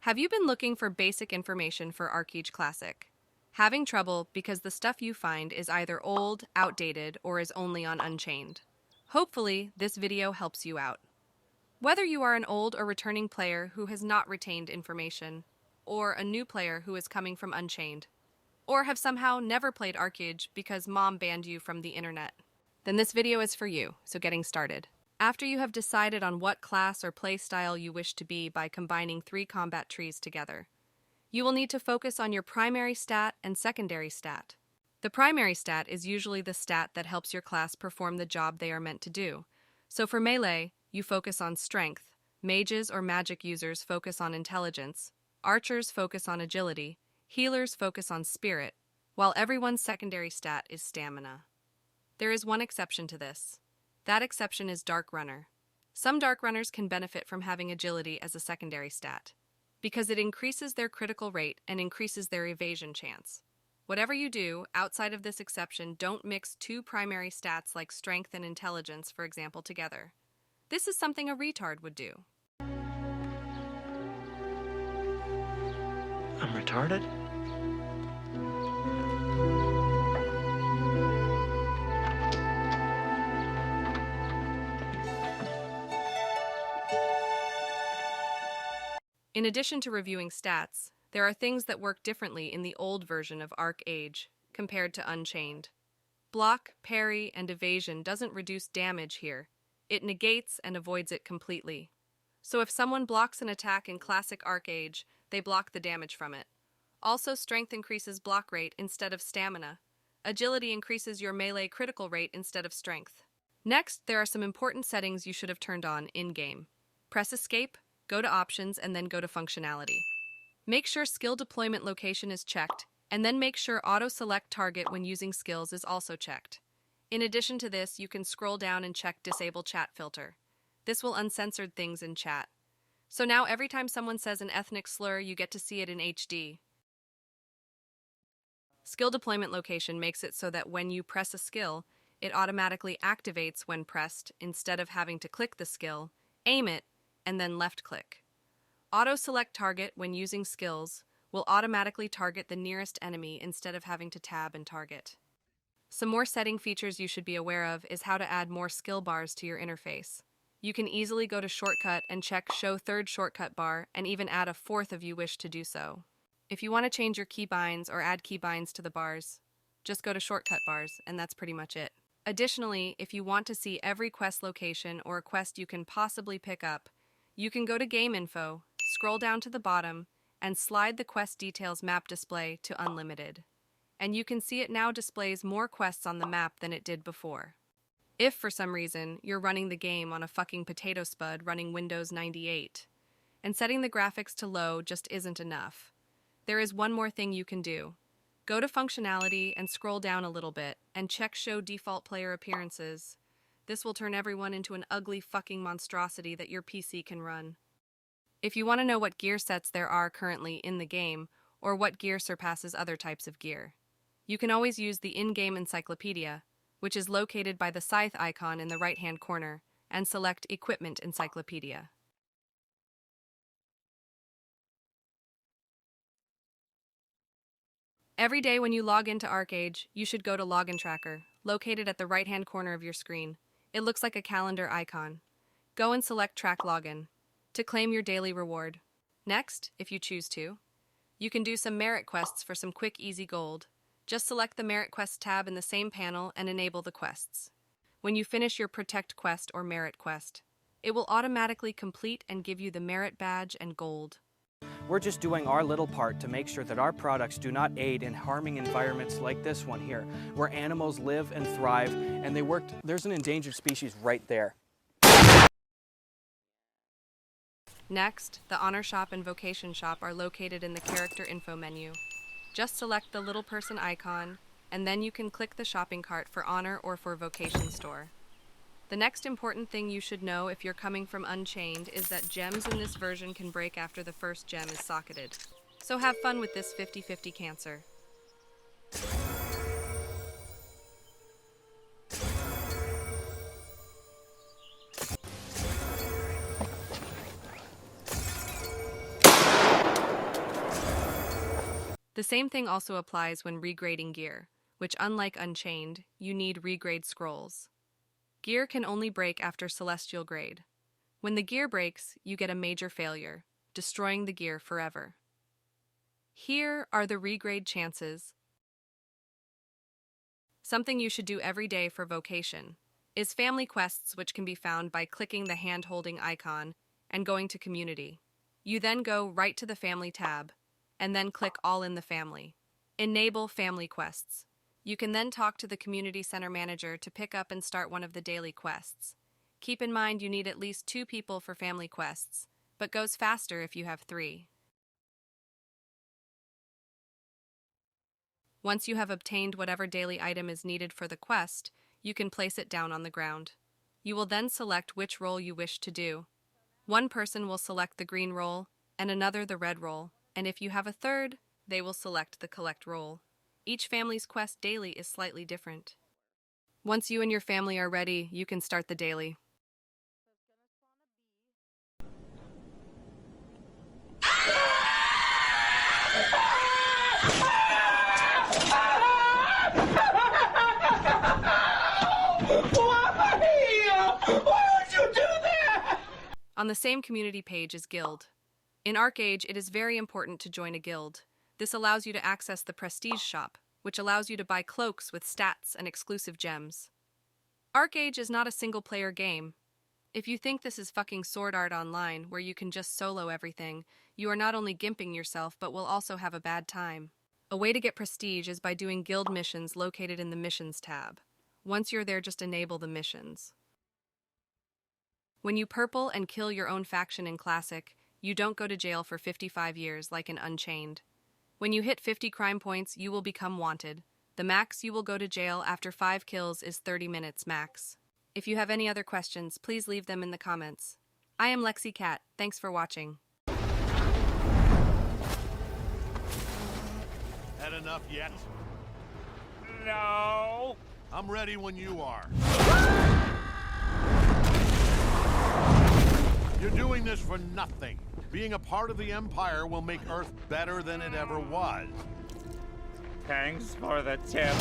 Have you been looking for basic information for Archeage Classic? Having trouble because the stuff you find is either old, outdated, or is only on Unchained? Hopefully, this video helps you out. Whether you are an old or returning player who has not retained information, or a new player who is coming from Unchained, or have somehow never played Archeage because mom banned you from the internet, then this video is for you, so getting started. After you have decided on what class or play style you wish to be by combining 3 combat trees together, you will need to focus on your primary stat and secondary stat. The primary stat is usually the stat that helps your class perform the job they are meant to do. So for melee, you focus on strength, mages or magic users focus on intelligence, archers focus on agility, healers focus on spirit, while everyone's secondary stat is stamina. There is one exception to this. That exception is Dark Runner. Some Dark Runners can benefit from having agility as a secondary stat, because it increases their critical rate and increases their evasion chance. Whatever you do, outside of this exception, don't mix 2 primary stats like strength and intelligence, for example, together. This is something a retard would do. I'm retarded? In addition to reviewing stats, there are things that work differently in the old version of Archeage compared to Unchained. Block, parry, and evasion doesn't reduce damage here. It negates and avoids it completely. So if someone blocks an attack in classic Archeage, they block the damage from it. Also, strength increases block rate instead of stamina. Agility increases your melee critical rate instead of strength. Next, there are some important settings you should have turned on in-game. Press escape, go to options, and then go to functionality. Make sure skill deployment location is checked, and then make sure auto-select target when using skills is also checked. In addition to this, you can scroll down and check disable chat filter. This will uncensored things in chat. So now every time someone says an ethnic slur, you get to see it in HD. Skill deployment location makes it so that when you press a skill, it automatically activates when pressed instead of having to click the skill, aim it, and then left-click. Auto-select target when using skills will automatically target the nearest enemy instead of having to tab and target. Some more setting features you should be aware of is how to add more skill bars to your interface. You can easily go to Shortcut and check Show Third Shortcut Bar and even add a 4th if you wish to do so. If you want to change your keybinds or add keybinds to the bars, just go to Shortcut Bars and that's pretty much it. Additionally, if you want to see every quest location or a quest you can possibly pick up, you can go to Game Info, scroll down to the bottom, and slide the quest details map display to unlimited. And you can see it now displays more quests on the map than it did before. If for some reason you're running the game on a fucking potato spud running Windows 98, and setting the graphics to low just isn't enough, there is one more thing you can do. Go to functionality and scroll down a little bit and check show default player appearances. This will turn everyone into an ugly fucking monstrosity that your PC can run. If you want to know what gear sets there are currently in the game, or what gear surpasses other types of gear, you can always use the in-game Encyclopedia, which is located by the scythe icon in the right-hand corner, and select Equipment Encyclopedia. Every day when you log into Archeage, you should go to Login Tracker, located at the right-hand corner of your screen. It looks like a calendar icon. Go and select Track Login to claim your daily reward. Next, if you choose to, you can do some merit quests for some quick, easy gold. Just select the Merit Quest tab in the same panel and enable the quests. When you finish your Protect quest or Merit quest, it will automatically complete and give you the Merit badge and gold. We're just doing our little part to make sure that our products do not aid in harming environments like this one here, where animals live and thrive, and there's an endangered species right there. Next, the Honor Shop and Vocation Shop are located in the Character Info menu. Just select the little person icon, and then you can click the shopping cart for Honor or for Vocation Store. The next important thing you should know if you're coming from Unchained is that gems in this version can break after the first gem is socketed. So have fun with this 50-50 cancer. The same thing also applies when regrading gear, which unlike Unchained, you need regrade scrolls. Gear can only break after Celestial grade. When the gear breaks, you get a major failure, destroying the gear forever. Here are the regrade chances. Something you should do every day for Vocation is family quests, which can be found by clicking the hand-holding icon and going to Community. You then go right to the Family tab, and then click All in the Family. Enable Family Quests. You can then talk to the Community Center Manager to pick up and start one of the daily quests. Keep in mind you need at least 2 people for family quests, but goes faster if you have 3. Once you have obtained whatever daily item is needed for the quest, you can place it down on the ground. You will then select which role you wish to do. One person will select the green role, and another the red role, and if you have a third, they will select the collect role. Each family's quest daily is slightly different. Once you and your family are ready, you can start the daily. On the same community page is Guild. In Archeage, it is very important to join a guild. This allows you to access the Prestige shop, which allows you to buy cloaks with stats and exclusive gems. Archeage is not a single-player game. If you think this is fucking Sword Art Online, where you can just solo everything, you are not only gimping yourself, but will also have a bad time. A way to get Prestige is by doing guild missions located in the Missions tab. Once you're there, just enable the missions. When you purple and kill your own faction in Classic, you don't go to jail for 55 years like in Unchained. When you hit 50 crime points, you will become wanted. The max you will go to jail after 5 kills is 30 minutes max. If you have any other questions, please leave them in the comments. I am Lexi Cat. Thanks for watching. Had enough yet? No. I'm ready when you are. You're doing this for nothing. Being a part of the Empire will make Earth better than it ever was. Thanks for the tip.